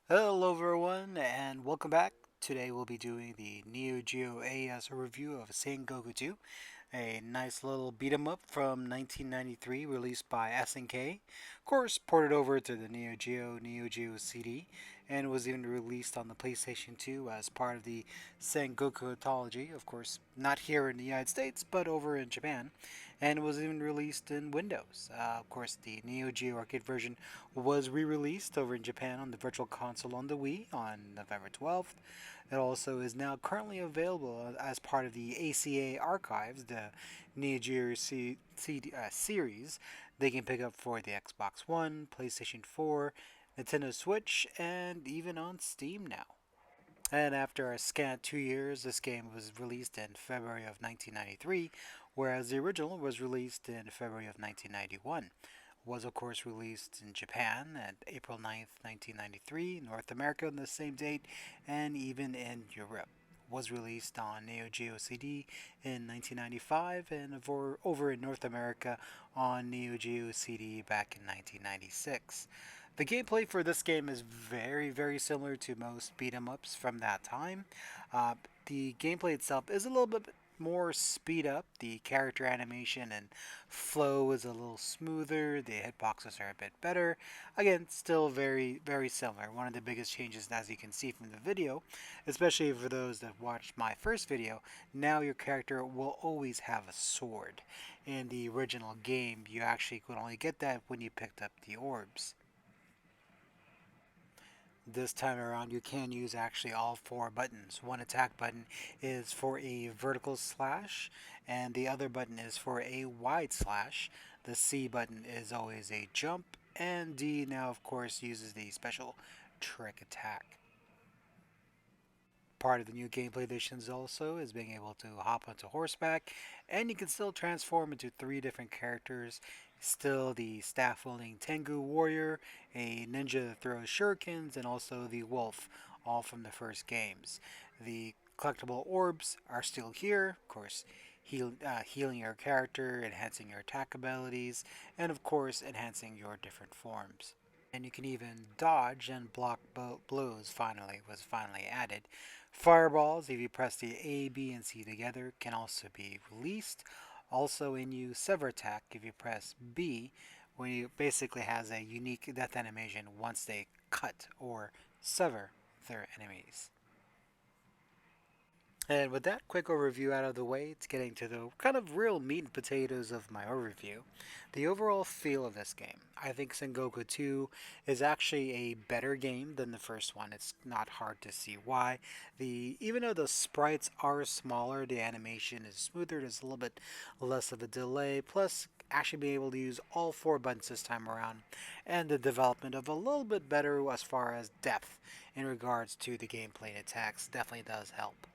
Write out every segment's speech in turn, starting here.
Hello everyone and welcome back. Today we'll be doing the NEO Geo AES review of Sengoku 2, a nice little beat 'em up from 1993 released by SNK. Of course, ported over to the Neo Geo CD, and was even released on the PlayStation 2 as part of the Sengoku anthology. Of course, not here in the United States, but over in Japan, and was even released in Windows. Of course, the Neo Geo arcade version was re-released over in Japan on the Virtual Console on the Wii on November 12th. It also is now currently available as part of the ACA archives, the Neo Geo series. They can pick up for the Xbox One, PlayStation 4, Nintendo Switch, and even on Steam now. And after a scant 2 years, this game was released in February of 1993, whereas the original was released in February of 1991. Was of course released in Japan at April 9th, 1993, North America on the same date, and even in Europe. Was released on Neo Geo CD in 1995 and over in North America on Neo Geo CD back in 1996. The gameplay for this game is very similar to most beat 'em ups from that time. Uh, the gameplay itself is a little bit more speed up. The character animation and flow is a little smoother. The hitboxes are a bit better. Again, still very similar. One of the biggest changes, as you can see from the video, especially for those that watched my first video, now your character will always have a sword. In the original game, you actually could only get that when you picked up the orbs. This time around, you can use actually all four buttons. One attack button is for a vertical slash, and the other button is for a wide slash. The C button is always a jump, and D now, of course, uses the special trick attack. Part of the new gameplay additions also is being able to hop onto horseback, and you can still transform into three different characters. Still the staff wielding Tengu warrior, a ninja that throws shurikens, and also the wolf, all from the first games. The collectible orbs are still here, of course, healing your character, enhancing your attack abilities, and of course enhancing your different forms. And you can even dodge and block blows. Finally added. Fireballs, if you press the A, B, and C together, can also be released. Also in you sever attack, if you press B, when you basically has a unique death animation once they cut or sever their enemies. And with that quick overview out of the way, it's getting to the kind of real meat and potatoes of my overview. The overall feel of this game. I think Sengoku 2 is actually a better game than the first one. It's not hard to see why. Even though the sprites are smaller, the animation is smoother, there's a little bit less of a delay, plus actually being able to use all four buttons this time around, and the development of a little bit better as far as depth in regards to the gameplay and attacks definitely does help.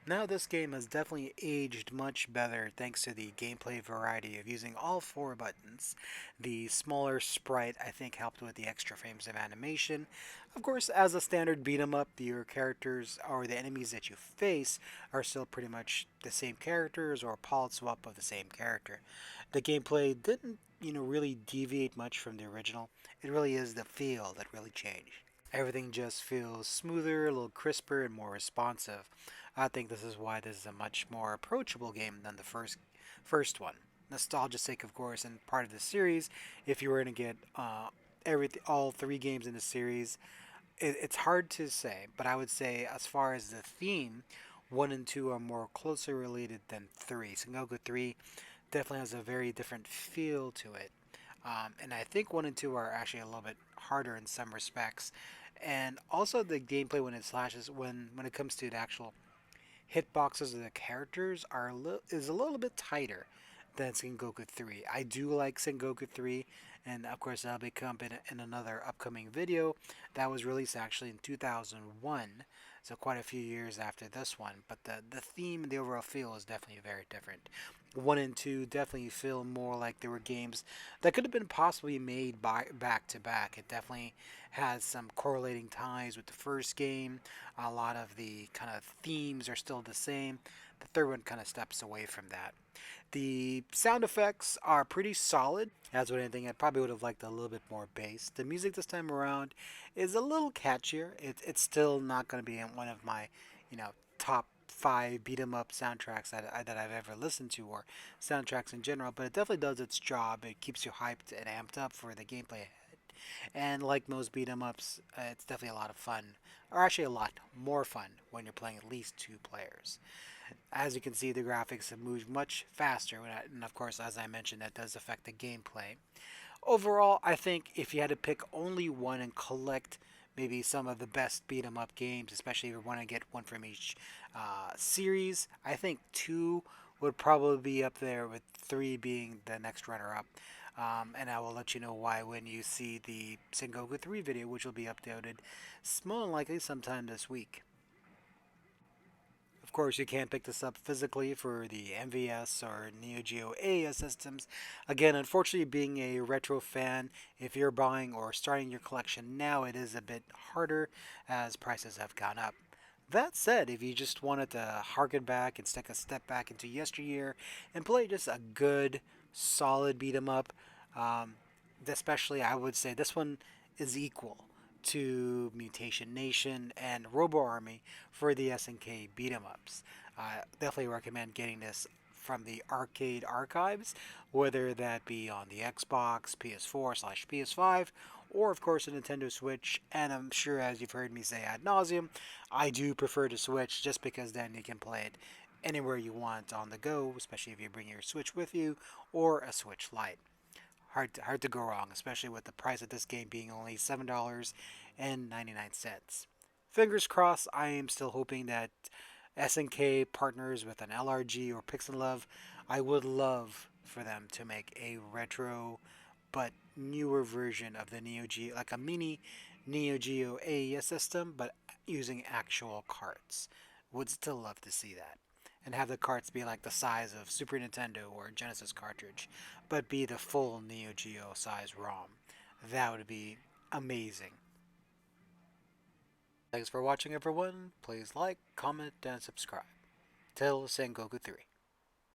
Now this game has definitely aged much better thanks to the gameplay variety of using all four buttons. The smaller sprite I think helped with the extra frames of animation. Of course, as a standard beat 'em up, your characters or the enemies that you face are still pretty much the same characters or a palette swap of the same character. The gameplay didn't, really deviate much from the original. It really is the feel that really changed. Everything just feels smoother, a little crisper, and more responsive. I think this is why this is a much more approachable game than the first one. Nostalgia's sake, of course, and part of the series. If you were to get all three games in the series, it's hard to say, but I would say as far as the theme, one and two are more closely related than three. Sengoku 3 definitely has a very different feel to it. And I think one and two are actually a little bit harder in some respects. And also the gameplay when it slashes, when it comes to the actual hitboxes of the characters is a little bit tighter than Sengoku 3. I do like Sengoku 3, and of course that'll be coming in another upcoming video that was released actually in 2001, so quite a few years after this one. But the theme and the overall feel is definitely very different. One and two definitely feel more like they were games that could have been possibly made back to back. It definitely has some correlating ties with the first game. A lot of the kind of themes are still the same, The third one kind of steps away from that. The sound effects are pretty solid. As with anything, I probably would have liked a little bit more bass. The music this time around is a little catchier. It's still not going to be in one of my, top five beat 'em up soundtracks that I've ever listened to, or soundtracks in general. But it definitely does its job. It keeps you hyped and amped up for the gameplay ahead. And like most beat 'em ups, it's definitely a lot of fun, or actually a lot more fun when you're playing at least two players. As you can see, the graphics have moved much faster, and of course, as I mentioned, that does affect the gameplay. Overall, I think if you had to pick only one and collect maybe some of the best beat 'em up games, especially if you want to get one from each series, I think two would probably be up there, with three being the next runner up. And I will let you know why when you see the Sengoku 3 video, which will be uploaded more than likely sometime this week. Of course, you can pick this up physically for the MVS or NEO Geo AES systems. Again, unfortunately, being a retro fan, if you're buying or starting your collection now, it is a bit harder as prices have gone up. That said, if you just wanted to harken back and take a step back into yesteryear and play just a good, solid beat 'em up, um, especially I would say this one is equal to Mutation Nation and Robo Army for the SNK beat 'em ups. I definitely recommend getting this from the arcade archives, whether that be on the Xbox, PS4/PS5, or of course a Nintendo Switch. And I'm sure, as you've heard me say ad nauseum, I do prefer the Switch just because then you can play it anywhere you want on the go, especially if you bring your Switch with you or a Switch Lite. Hard to go wrong, especially with the price of this game being only $7.99. Fingers crossed. I am still hoping that SNK partners with an LRG or Pixel Love. I would love for them to make a retro but newer version of the Neo Geo, like a mini Neo Geo AES system, but using actual carts. Would still love to see that. And have the carts be like the size of Super Nintendo or Genesis cartridge, but be the full Neo Geo size ROM. That would be amazing. Thanks for watching, everyone. Please like, comment, and subscribe. Till Sengoku 3.